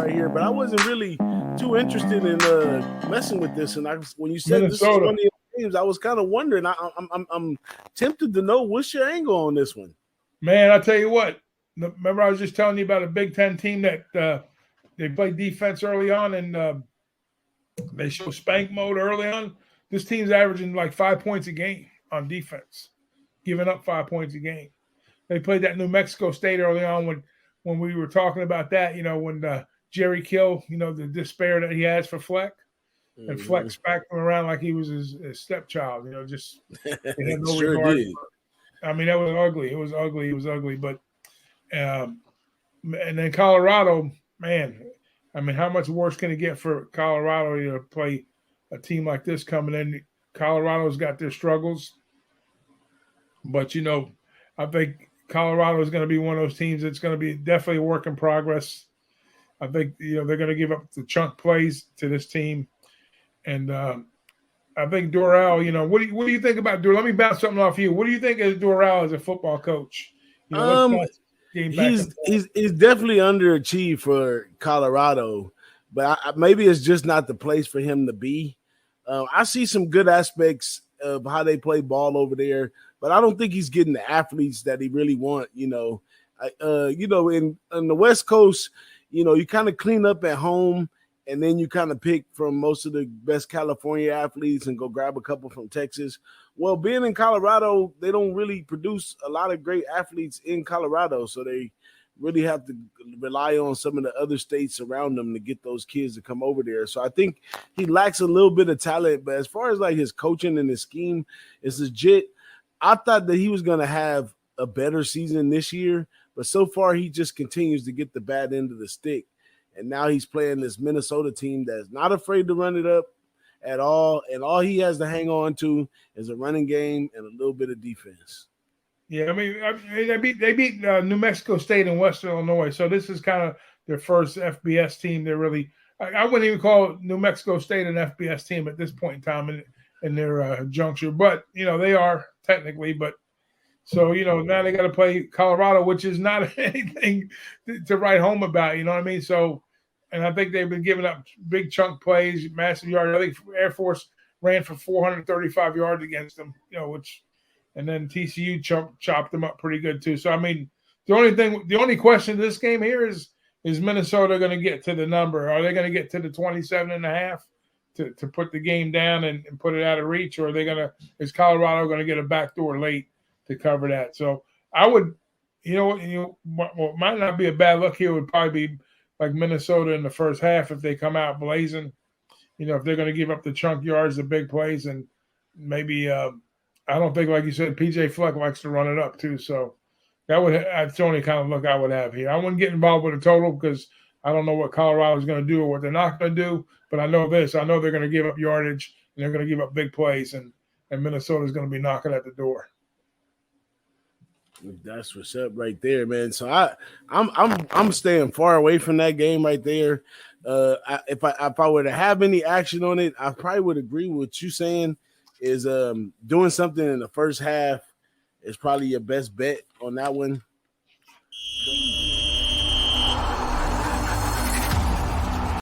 right here, but I wasn't really too interested in messing with this. And when you said Minnesota. This is one of your games, I was kind of wondering. I'm tempted to know what's your angle on this one. Man, I'll tell you what. Remember, I was just telling you about a Big Ten team that they played defense early on and they show spank mode early on. This team's averaging like 5 points a game on defense, giving up 5 points a game. They played that New Mexico State early on when we were talking about that, when Jerry Kill, the despair that he has for Fleck. And Fleck spanked him around like he was his stepchild, just he had no regard. I mean, that was ugly. It was ugly. It was ugly. But and then Colorado, man, I mean, how much worse can it get for Colorado to play a team like this coming in? Colorado's got their struggles. But, I think Colorado is going to be one of those teams that's going to be definitely a work in progress. I think, they're going to give up the chunk plays to this team. And I think Dorrell, what do you think about Dorrell? Let me bounce something off you. What do you think of Dorrell as a football coach? He's definitely underachieved for Colorado, but maybe it's just not the place for him to be. I see some good aspects of how they play ball over there, but I don't think he's getting the athletes that he really want. In the West Coast, you kind of clean up at home, and then you kind of pick from most of the best California athletes and go grab a couple from Texas. Well, being in Colorado, they don't really produce a lot of great athletes in Colorado, so they really have to rely on some of the other states around them to get those kids to come over there. So I think he lacks a little bit of talent, but as far as like his coaching and his scheme is legit. I thought that he was going to have a better season this year, but so far he just continues to get the bad end of the stick. And now he's playing this Minnesota team that's not afraid to run it up at all. And all he has to hang on to is a running game and a little bit of defense. Yeah, I mean, they beat New Mexico State and Western Illinois. So this is kind of their first FBS team. They're really – I wouldn't even call New Mexico State an FBS team at this point in time in their juncture. But, they are technically. But so, now they got to play Colorado, which is not anything to write home about. You know what I mean? So, and I think they've been giving up big chunk plays, massive yards. I think Air Force ran for 435 yards against them, which – and then TCU chopped them up pretty good too. So, I mean, the only question to this game here is Minnesota going to get to the number? Are they going to get to the 27.5 to put the game down and put it out of reach? Or is Colorado going to get a backdoor late to cover that? So I would, what might not be a bad look here would probably be like Minnesota in the first half if they come out blazing, if they're going to give up the chunk yards, the big plays, and maybe I don't think, like you said, PJ Fleck likes to run it up too. So that's the only kind of look I would have here. I wouldn't get involved with a total because I don't know what Colorado is going to do or what they're not going to do. But I know this. I know they're going to give up yardage and they're going to give up big plays, and Minnesota is going to be knocking at the door. That's what's up right there, man. So I'm staying far away from that game right there. If I were to have any action on it, I probably would agree with what you saying. Is doing something in the first half is probably your best bet on that one.